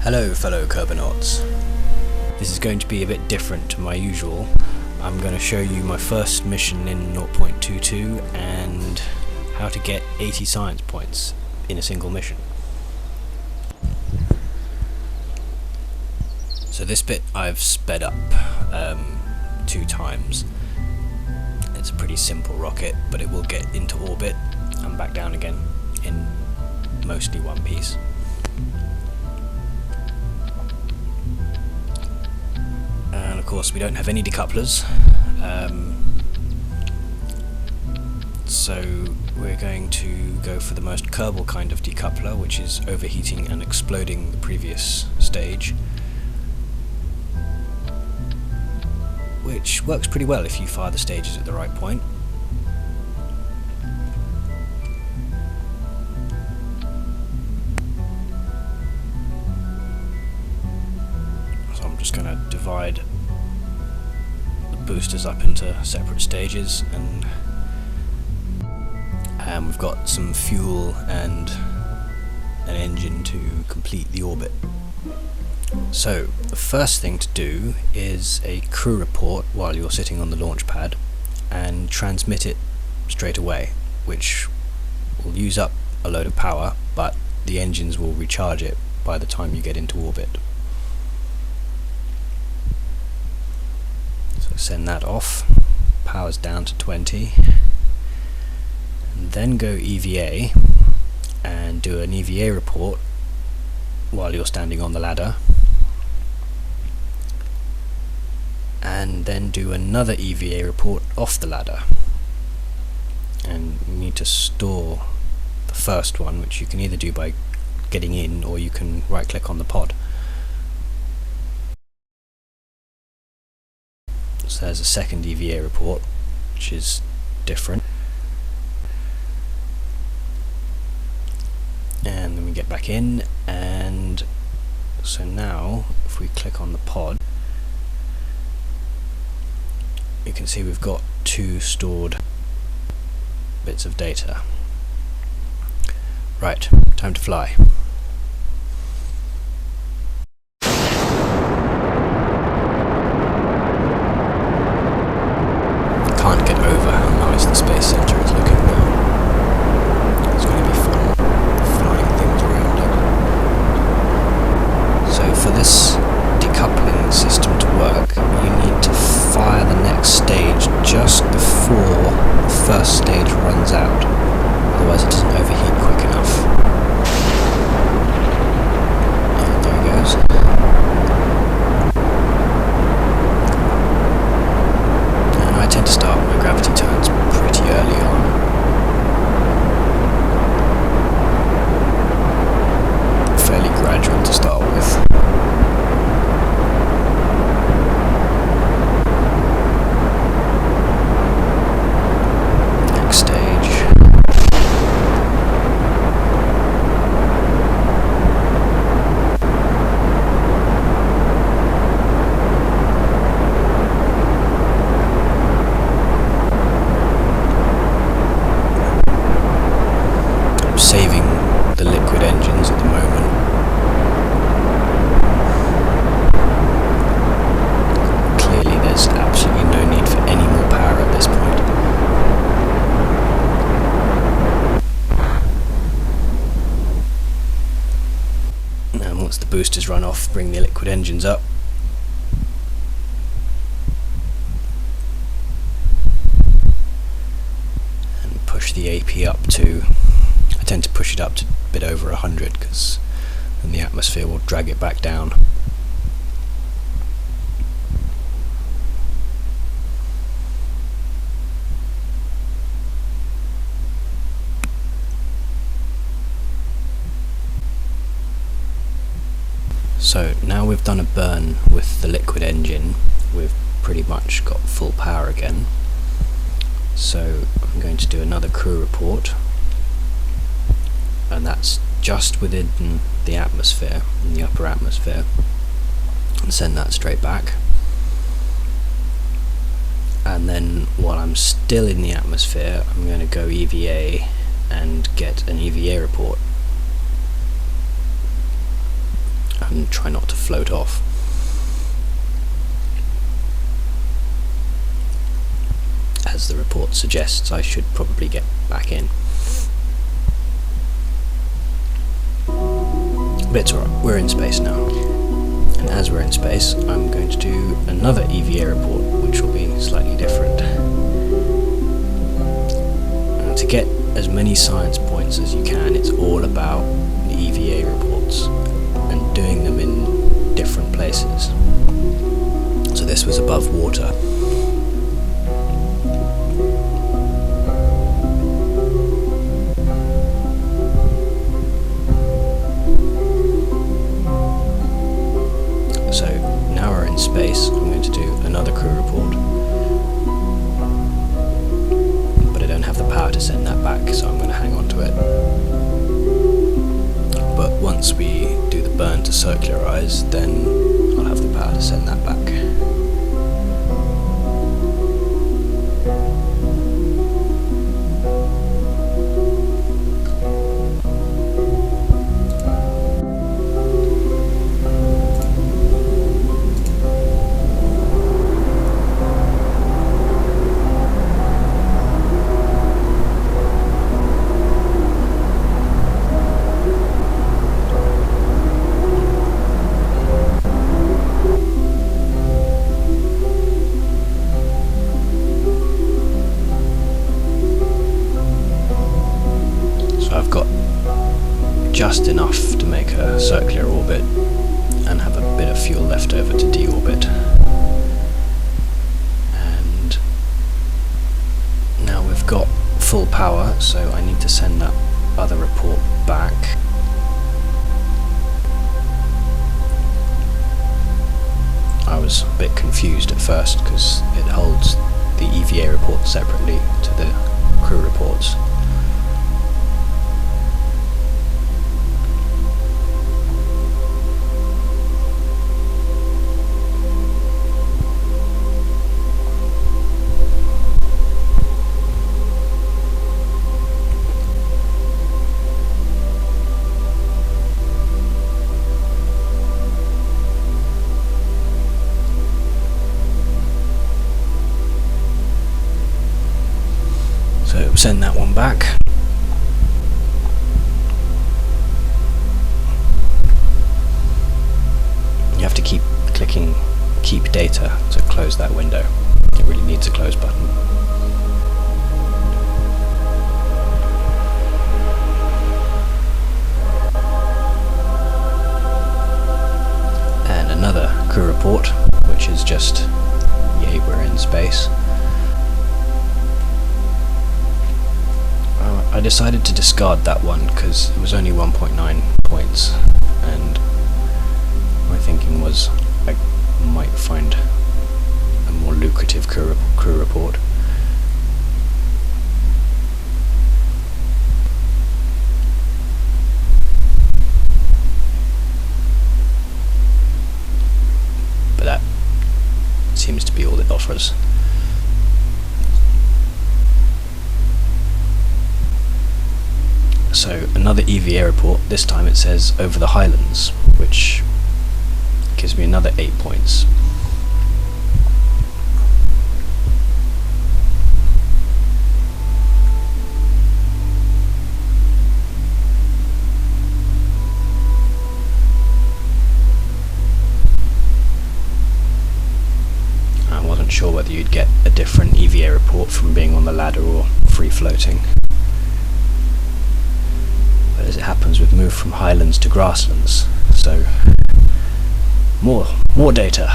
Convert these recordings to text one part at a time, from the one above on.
Hello fellow Kerbonauts. This is going to be a bit different to my usual. I'm going to show you my first mission in 0.22 and how to get 80 science points in a single mission. So this bit I've sped up 2 times. It's a pretty simple rocket, but it will get into orbit and back down again in mostly one piece. And of course we don't have any decouplers, so we're going to go for the most Kerbal kind of decoupler, which is overheating and exploding the previous stage, which works pretty well if you fire the stages at the right point. So I'm just going to divide the boosters up into separate stages, and we've got some fuel and an engine to complete the orbit. So the first thing to do is a crew report while you're sitting on the launch pad and transmit it straight away, which will use up a load of power, but the engines will recharge it by the time you get into orbit. So send that off, power's down to 20, and then go EVA and do an EVA report while you're standing on the ladder, and then do another EVA report off the ladder. And you need to store the first one, which you can either do by getting in or you can right click on the pod. So there's a second EVA report, which is different. And then we get back in, and so now if we click on the pod, you can see we've got 2 stored bits of data. Right, time to fly. Can't get over how nice the Space Center is looking now. It's going to be fun flying things around it. So for this decoupling system to work, you need to fire the next stage just before the first stage runs out, otherwise it doesn't overheat quick enough. And there it goes. And I tend to start my gravity turns pretty early on. Fairly gradual to start with. Saving the liquid engines at the moment. Clearly there's absolutely no need for any more power at this point. And once the boosters run off, bring the liquid engines up. And push the AP up to, I tend to push it up to a bit over 100, because then the atmosphere will drag it back down. So now we've done a burn with the liquid engine, we've pretty much got full power again. So I'm going to do another crew report, and that's just within the atmosphere, in the upper atmosphere, and send that straight back. And then while I'm still in the atmosphere, I'm going to go EVA and get an EVA report. and try not to float off. As the report suggests, I should probably get back in. But it's alright, we're in space now. And as we're in space, I'm going to do another EVA report, which will be slightly different. And to get as many science points as you can, it's all about the EVA reports and doing them in different places. So this was above water. So now we're in space, I'm going to do another crew report. But I don't have the power to send that back, so I'm going to hang on to it. But once we do the burn to circularize, then I'll have the power to send that back. Just enough to make a circular orbit and have a bit of fuel left over to deorbit. And now we've got full power, so I need to send that other report back. I was a bit confused at first because it holds the EVA report separately to the crew reports. So send that one back. You have to keep clicking keep data to close that window. It really needs a close button. And another crew report, which is just, yay, we're in space. I decided to discard that one because it was only 1.9 points, and my thinking was I might find a more lucrative crew report. But that seems to be all it offers. So another EVA report, this time it says over the Highlands, which gives me another 8 points. I wasn't sure whether you'd get a different EVA report from being on the ladder or free floating. But as it happens, we've moved from highlands to grasslands, so more data.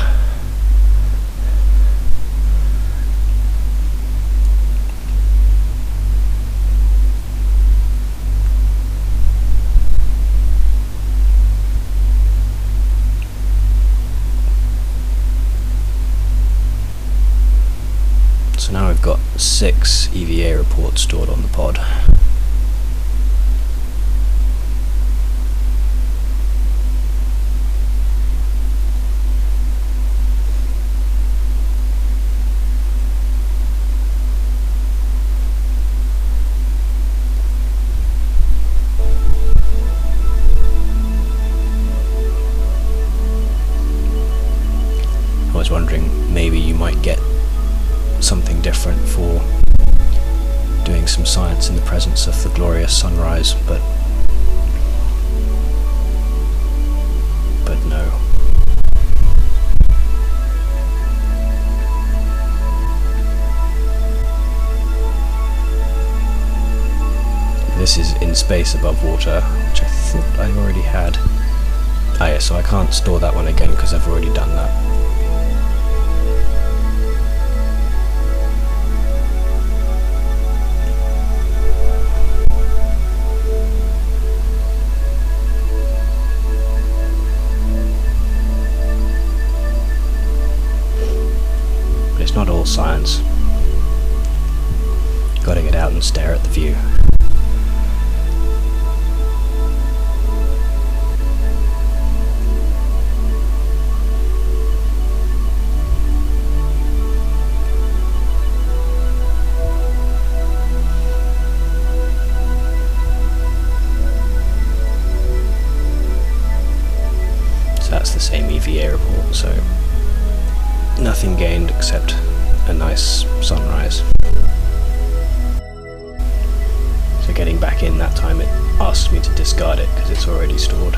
So now we've got 6 EVA reports stored on the pod. was wondering maybe you might get something different for doing some science in the presence of the glorious sunrise, but no. This is in space above water, which I thought I already had. Ah yeah, so I can't store that one again because I've already done that. But it's not all science. Gotta get out and stare at the view. That's the same EVA report, so nothing gained except a nice sunrise. So getting back in that time, it asked me to discard it because it's already stored.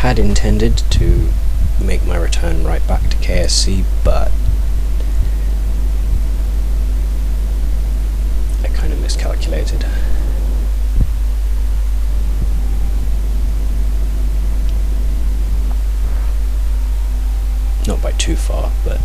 Had intended to make my return right back to KSC, but I kind of miscalculated. Not by too far, but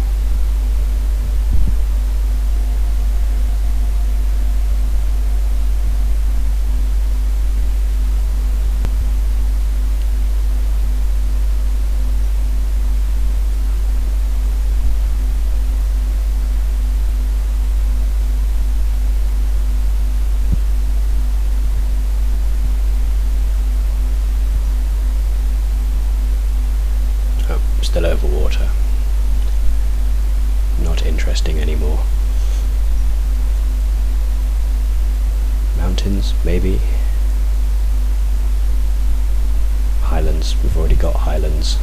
still over water. Not interesting anymore. Mountains, maybe. Highlands, we've already got highlands.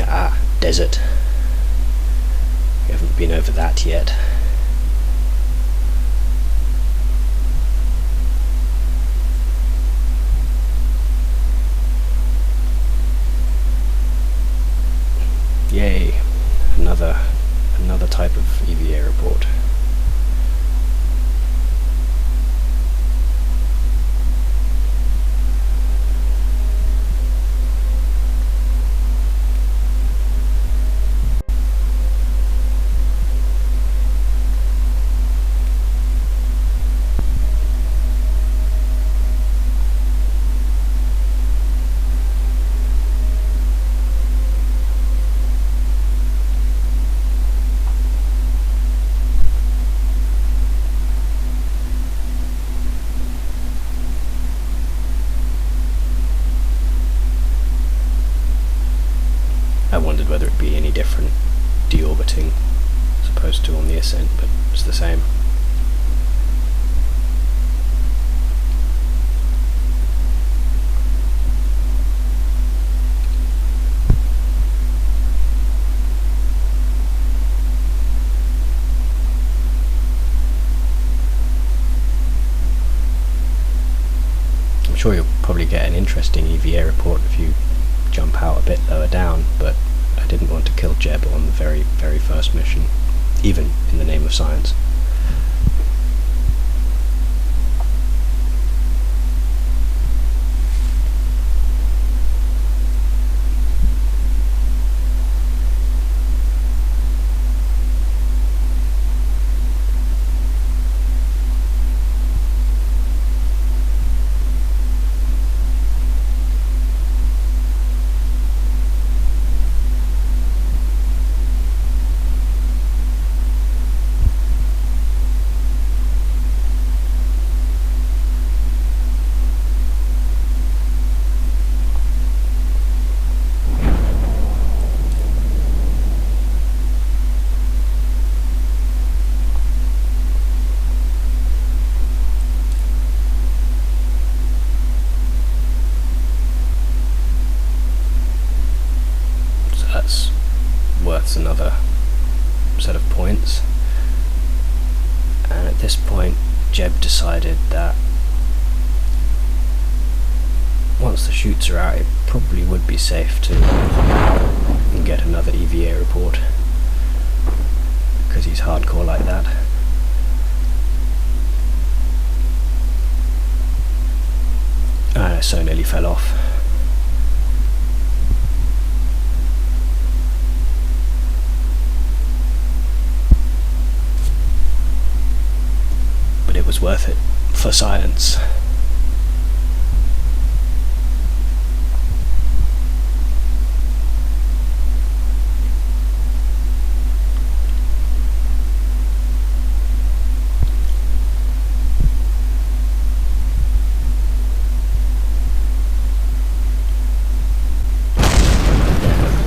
Ah, desert. We haven't been over that yet. Yay, another type of EVA report. I wondered whether it'd be any different deorbiting as opposed to on the ascent, but it's the same. sure you'll probably get an interesting EVA report if you jump out a bit lower down, but I didn't want to kill Jeb on the very, very first mission, even in the name of science. That's worth another set of points, and at this point Jeb decided that once the chutes are out it probably would be safe to get another EVA report, because he's hardcore like that. And I so nearly fell off. But it was worth it for science.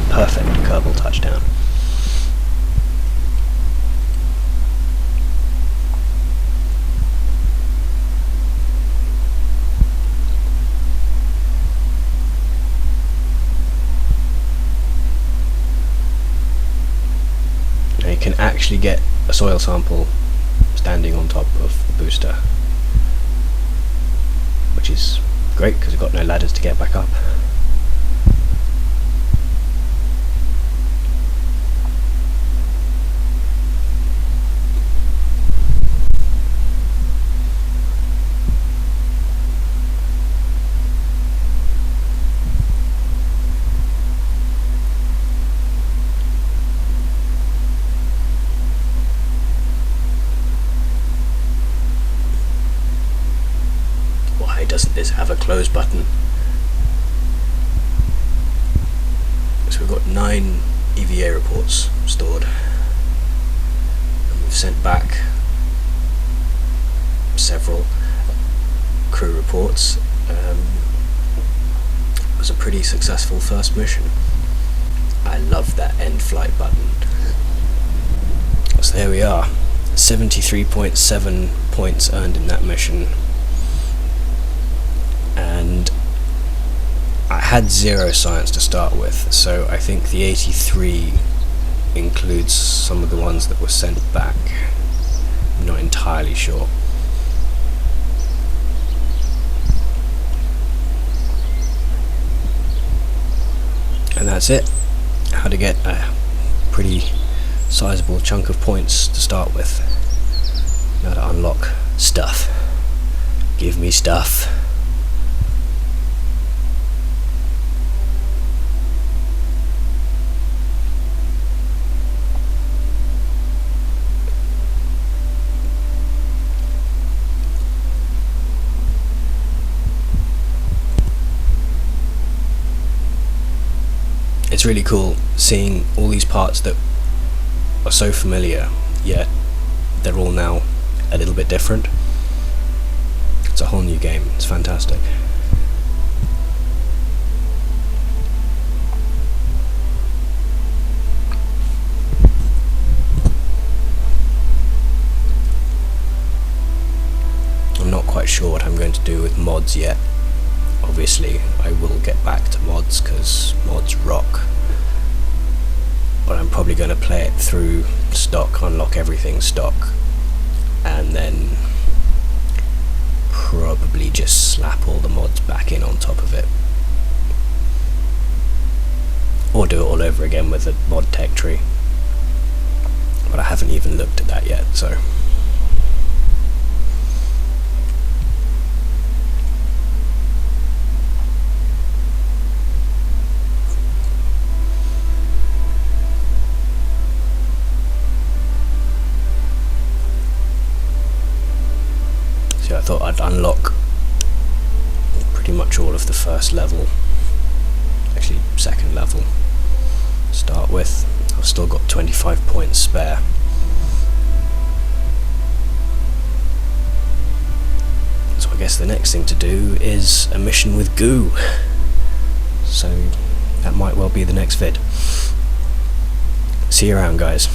Perfect Kerbal touchdown. Now you can actually get a soil sample standing on top of the booster, which is great because we've got no ladders to get back up. Why doesn't this have a close button? So we've got 9 EVA reports stored, and we've sent back several crew reports. It was a pretty successful first mission. I love that end flight button. So there we are, 73.7 points earned in that mission. And I had 0 science to start with, so I think the 83 includes some of the ones that were sent back. I'm not entirely sure. And that's it. How to get a pretty sizable chunk of points to start with. Now to unlock stuff. Give me stuff. It's really cool seeing all these parts that are so familiar, yet they're all now a little bit different. It's a whole new game. It's fantastic. I'm not quite sure what I'm going to do with mods yet. Obviously I will get back to mods because mods rock, but I'm probably going to play it through stock, unlock everything stock, and then probably just just slap all the mods back in on top of it, or do it all over again with a mod tech tree, but I haven't even looked at that yet, so I thought I'd unlock pretty much all of the first level, actually second level to start with. I've still got 25 points spare. So I guess the next thing to do is a mission with goo, so that might well be the next vid. See you around, guys.